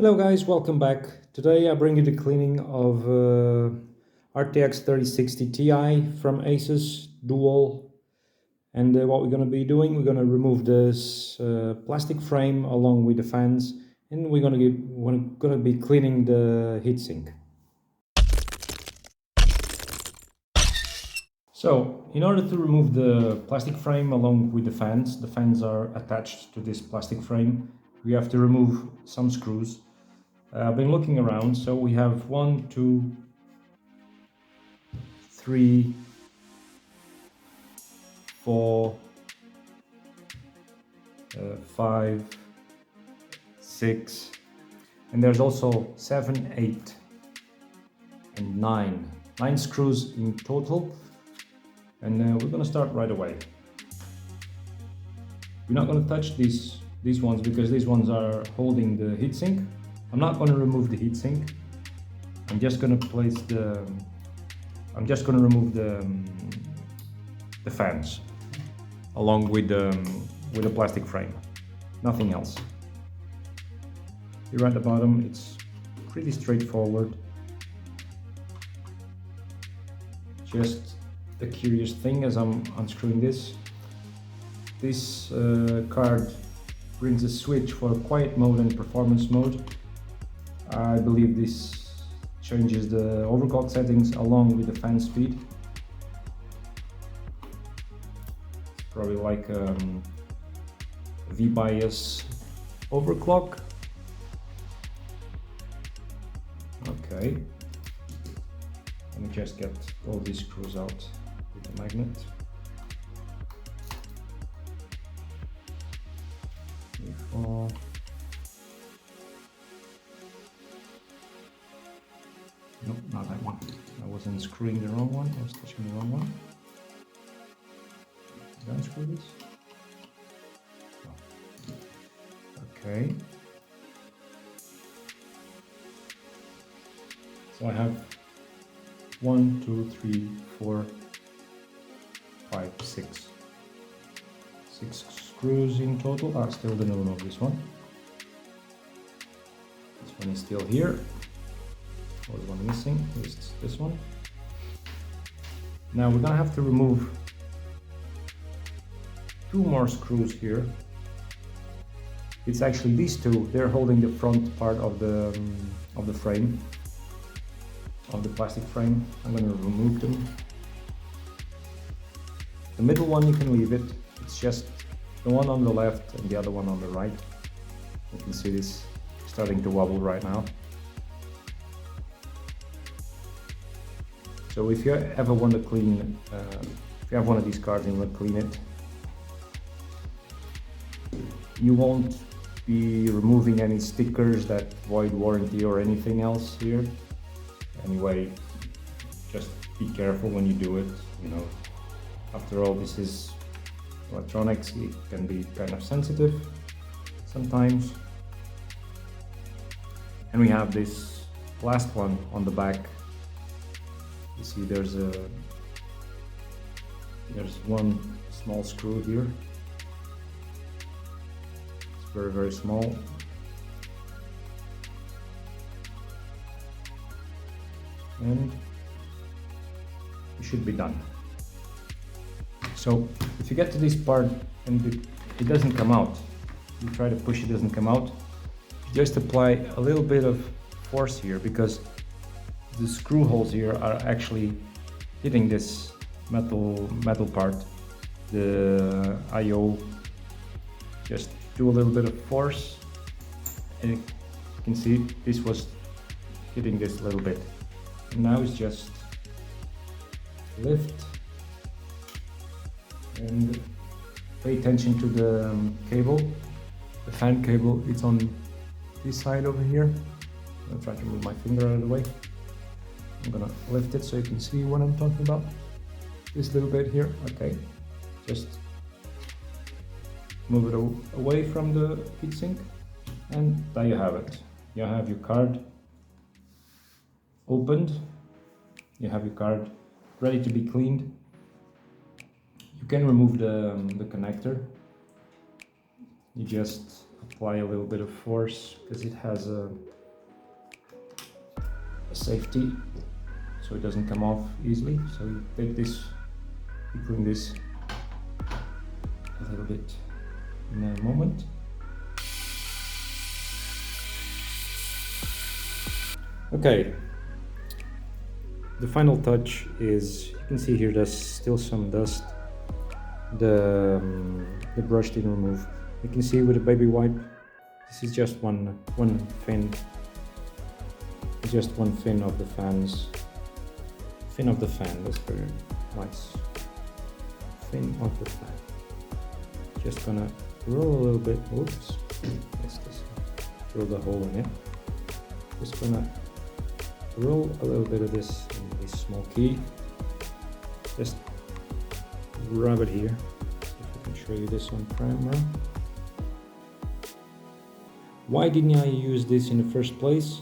Hello guys, welcome back. Today I bring you the cleaning of RTX 3060 Ti from ASUS Dual. And what we're going to be doing, we're going to remove this plastic frame along with the fans, and we're going to be cleaning the heatsink. So, in order to remove the plastic frame along with the fans are attached to this plastic frame. We have to remove some screws. I've been looking around, so we have 1, 2, 3, 4, 5, 6, and there's also 7, 8, and 9. 9 screws in total, and we're going to start right away. We're not going to touch these ones because these ones are holding the heatsink. I'm not going to remove the heatsink. I'm just going to remove the fans along with the plastic frame. Nothing else. Here at the bottom, it's pretty straightforward. Just a curious thing as I'm unscrewing this. This card brings a switch for quiet mode and performance mode. I believe this changes the overclock settings along with the fan speed. It's probably like a V-bias overclock. Okay. Let me just get all these screws out with the magnet. Before. Nope, not that one. I was unscrewing the wrong one. I was touching the wrong one. Did I unscrew this? No. Okay. So I have 1, 2, 3, 4, 5, 6. 6 screws in total. Still the no of this one. This one is still here. What is one missing? Is this one. Now we're gonna have to remove 2 more screws here. It's actually these 2. They're holding the front part of the frame, of the plastic frame. I'm gonna remove them. The middle one you can leave it. It's just the one on the left and the other one on the right. You can see this starting to wobble right now. So if you ever want to clean, if you have one of these cards and you want to clean it, you won't be removing any stickers that void warranty or anything else here. Anyway, just be careful when you do it. You know, after all, this is electronics. It can be kind of sensitive sometimes. And we have this last one on the back. You see there's one small screw here. It's very, very small. And you should be done. So if you get to this part and it doesn't come out, you try to push, it doesn't come out, you just apply a little bit of force here because the screw holes here are actually hitting this metal part, the I/O. Just do a little bit of force, and you can see this was hitting this a little bit. And now it's just lift and pay attention to the cable, the fan cable. It's on this side over here. I'll try to move my finger out of the way. I'm gonna lift it so you can see what I'm talking about. This little bit here, okay. Just move it away from the heatsink, and there you have it. You have your card opened. You have your card ready to be cleaned. You can remove the connector. You just apply a little bit of force because it has a safety, so it doesn't come off easily. So you take this, you bring this a little bit in a moment. Okay, the final touch is, you can see here there's still some dust. The brush didn't remove. You can see with a baby wipe, this is just one fin. Just one fin of the fans. Fin of the fan, that's very nice. Fin of the fan. Just gonna roll a little bit. Oops. Yes, this. Drill the hole in it. Just gonna roll a little bit of this in this small key. Just rub it here. See if I can show you this on camera. Why didn't I use this in the first place?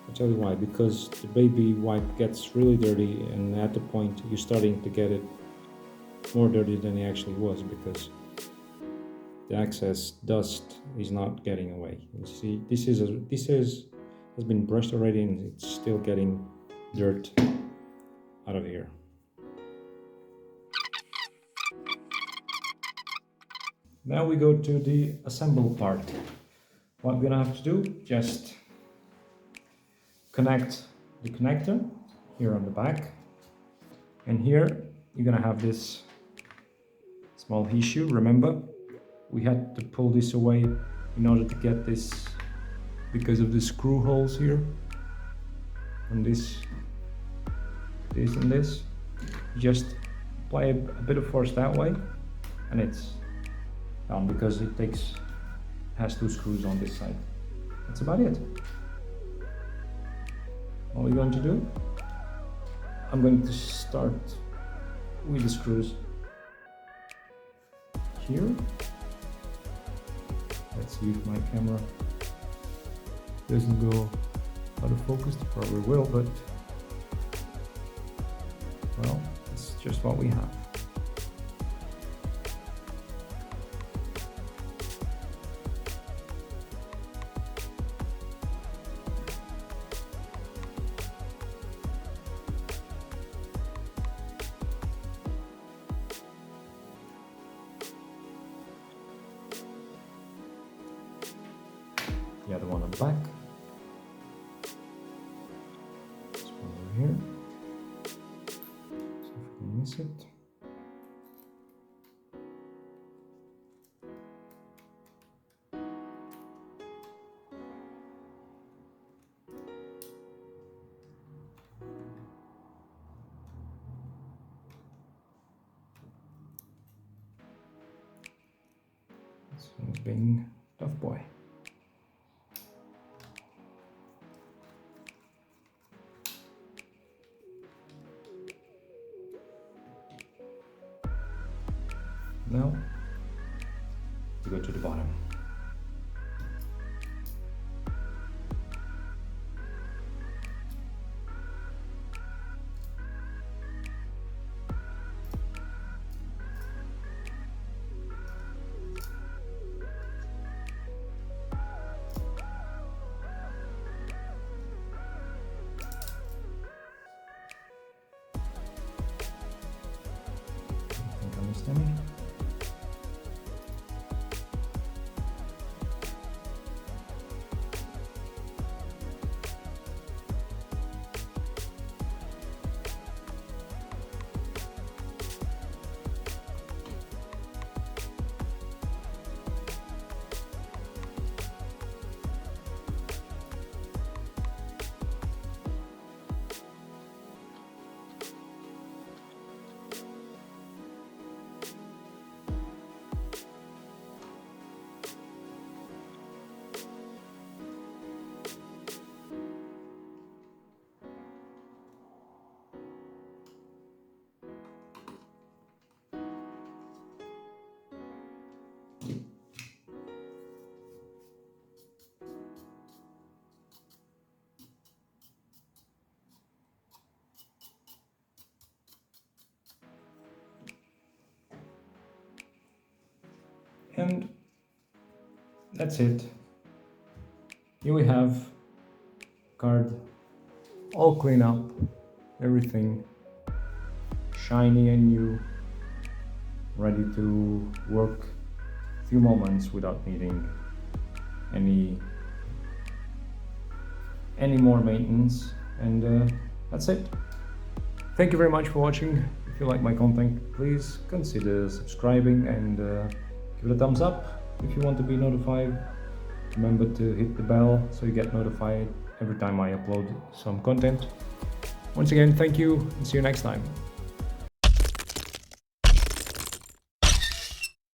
I'll tell you why. Because the baby wipe gets really dirty, and at the point you're starting to get it more dirty than it actually was, because the excess dust is not getting away. You see, this has been brushed already, and it's still getting dirt out of here. Now we go to the assemble part. What we're gonna have to do, just connect the connector here on the back, and here you're gonna have this small issue. Remember, we had to pull this away in order to get this, because of the screw holes here, and this and this. You just apply a bit of force that way, and it's done, because it has 2 screws on this side. That's about it. What we're going to do, I'm going to start with the screws here. Let's see if my camera doesn't go out of focus. It probably will, but well, it's just what we have. The other one on the back. This one over here. See if we can miss it. This one's being a tough boy. Now we go to the bottom. I think I missed any. And that's it. Here we have card all clean up, everything shiny and new, ready to work a few moments without needing any more maintenance. And that's it. Thank you very much for watching. If you like my content, please consider subscribing and give it a thumbs up. If you want to be notified, remember to hit the bell so you get notified every time I upload some content. Once again, thank you and see you next time.